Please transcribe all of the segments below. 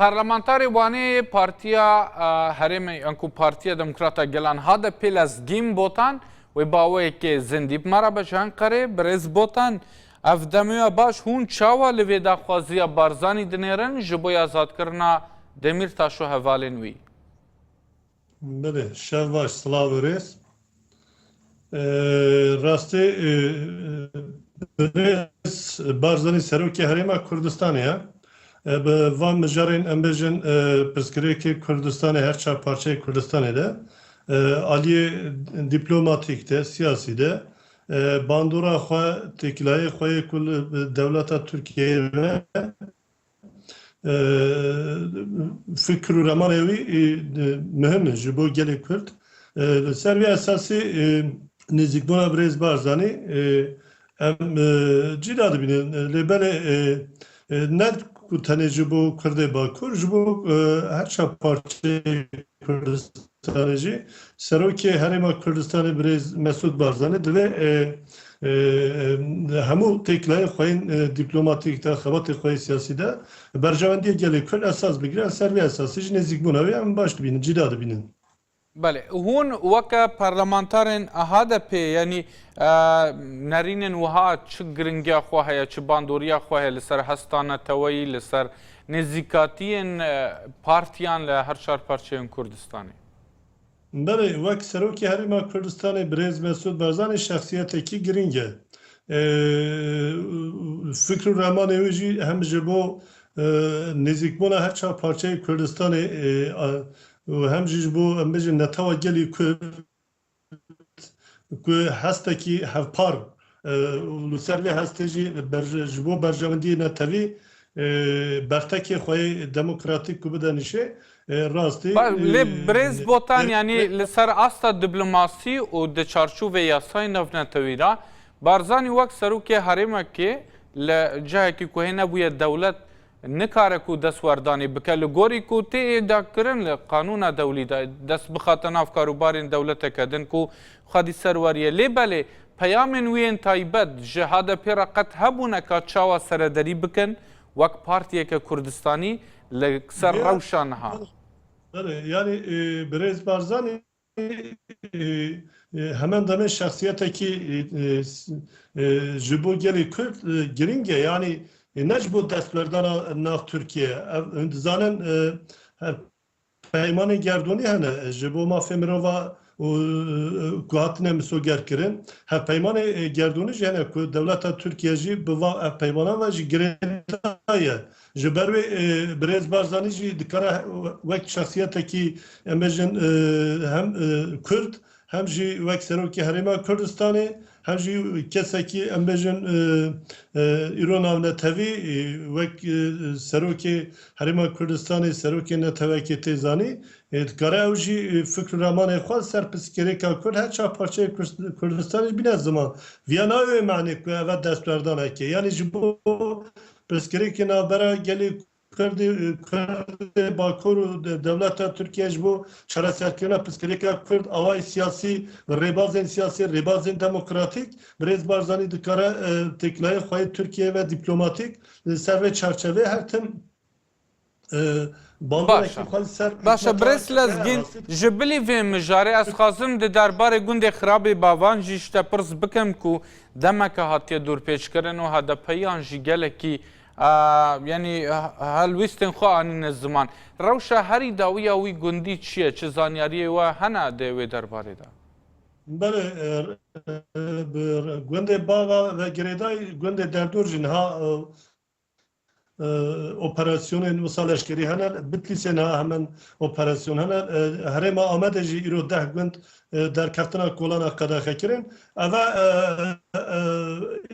Parlamentarê wanê Partiya Herêmê Enku Partiya Demokrata Gelan hade pêlez gîm botan wê baweyekê zindî mara beş Enqerê birêz botan ev demuya baş hûn çawa li vê daxwaziya Barzanî dinêrin ji bo azadkirina Demirtaş û hevalên wî. Bile şev baş slav rêz. Rastî birêz Barzanî Serokê Herêma Kurdistanê ye. Bi van mijarên em bêjin pirsgirêkê Kurdistanê her çar parçeyê Kurdistanê de aliyê dîplomatîk de siyasî de bandora xwe têkilayê xwe yê ku li dewleta Tirkiyeyê ve fikr û remanê wî mühim e ji bo gelê Kurd. Li ser vê esasî nêzîkbûna birêz Barzanî em cîra dibînin lêbelê ne ku tenê ji bo Kurdê Bakur ji bo her çar parçeyê Kurdistanê jî Serokê Herêma Kurdistanê birêz Mesûd Barzanî divê hemû têkileyên xwe yên dîplomatîk de xebatê xwe siyasî de berjewendiyê gelê Kurd esas bigire ser vê esasî ji nêzîkbûna wê em baş dibînin cîra dibînin. Belê hûn weke parlamentarên HDP yanî nerînên wiha çi giringiya xwe heye çi bandoriya xwe heye li ser hesta neteweyî li ser nêzîkatiyên partiyan li her çar parçeyên Kurdistanê. Belê wek Serokê Herêma Kurdistanê birêz Mesûd Barzanî şexsiyetekî giring e. Fikr û remanê wî jî hem ji bo nêzîkbûna her çar parçeyê Kurdistanê hem jî ji bo em bêjin netewa gelî Kurd ku hestekî hevpar li ser vê hestê jî ji bo berjewendiyê netewî bertekê xwe yê demokratîk ku bide nîşê rastî lê birêz botan yanî li ser asta diplomasî û di çarçûvê yasayê navnetewî ra Barzanî wek serokê herêmekê li cihekî ku hê nebûye dewlet nikare ku destwerdanî bike li gorî ku tê êdakirin li qanûna dewlî de dest bixate nav karûbarên dewleteke din ku xwedî ser weriye. Lê belê peyamên wî yên taybet ji HDP re qet hebûne ka çawa serederî bikin wek partiyeke Kurdistanî li ser rewşa niha. Yani birêz Barzanî hemen demê şexsiyetekî ji bo gelê Kurd giring e yani ne ji bo destwerdana nav Tirkiye ev dizanin peymanê gerdonî hene ji bo mafê mirova ku hatine misogerkirin hev peymanê gerdonî jî hene ku dewleta Tirkiye jî bi van ev peymana ve jî girêdaye ji ber wê birêz Barzanî jî dikare wek şexsiyetekî em bêjin hem Kurd hem jî wek Serokê Herêma Kurdistanê hem jî kesekî em bêjin îro navnetevî wek Serokê Herêma Kurdistanê Serokê netewekê tê zanî dikare ew jî fikr û remanê xwe ser pirsgirêka Kurd her çar parçeyê Kurdistanê jî bîne ziman. Viya navê manê ku ev destwerdaneke yani ji bo pirsgirêkê navbera gelê Kurdê Bakur û dewleta Tirkiye ji bo çareserkirina pirsgirêka Kurd awayê siyasî rêbazên siyasî rêbazên demokratîk birêz Barzanî dikare têkileyê xwe yê Tirkiye ve dîplomatîk li ser vê çarçevê her tim Başa birêz lezgîn ji bilî vê mijarê ez xwazim di derbarê gundê xirabê bavan jî ji te pirs bikim ku demeke hatiye dûrpêçkirin û HDPyan jî gelekî yani helwîstên xwe anîne ziman. Rewşa herî dawiya wî gundî çi ye? Çi zanyariyê we hene dê wê derbarê de? Belê gundê bava ve girêdayî gundê derdor jî niha operasyonên wisa leşkerî hene Bitlisê niha hemen operasyon hene Herêma Amedê jî îro 10 gund derkeftina kolana qedexe kirin ev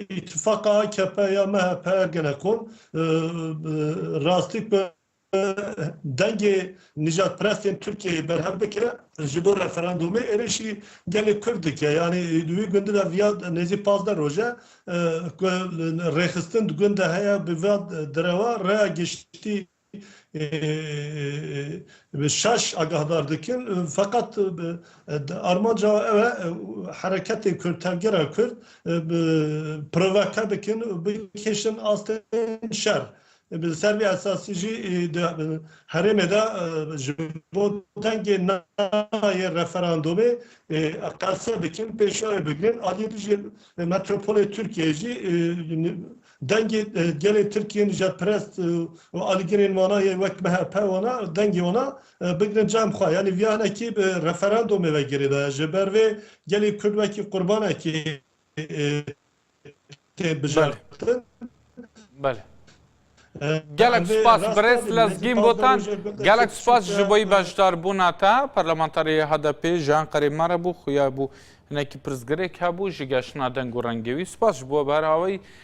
îtifaka AKP ya MHP ergene kon rastî bi dengê nijadperestên Tirkiyeyê berhev bikire ji bo referandumê êrişî gelê Kurd dike yani wî gundê de viya nêzî 15 roje rêxistin di gundê heye bi vê dereva rêya giştî şaş agahdar dikin fakat armanca ev hareketê Kurd tevgera Kurd provoke bikin bikeşin astên şer bi ser vê esasî jî herêmê de ji bo dengê nayê referandumê qelse bikin pêşayê bigirin aliyê jî metropolê Tirkiye jî dengê gelê Tirkiye nijadperest û alîgirên wanayê wek MHP wana dengê wana bigirin cem xwe yani viyanekî referandumê vegirê de ji ber vê gelê Kurd wekî qurbanekî tê bijartin. بله gelek spas برس لزگین بوتان gelek spas ji bo beşdarbûna te parlamenterê HDP Jean Qerimara bû xuya bû hinekî pirsgirêk hebû ji geştina deng û rengewî spas ji bo berhavî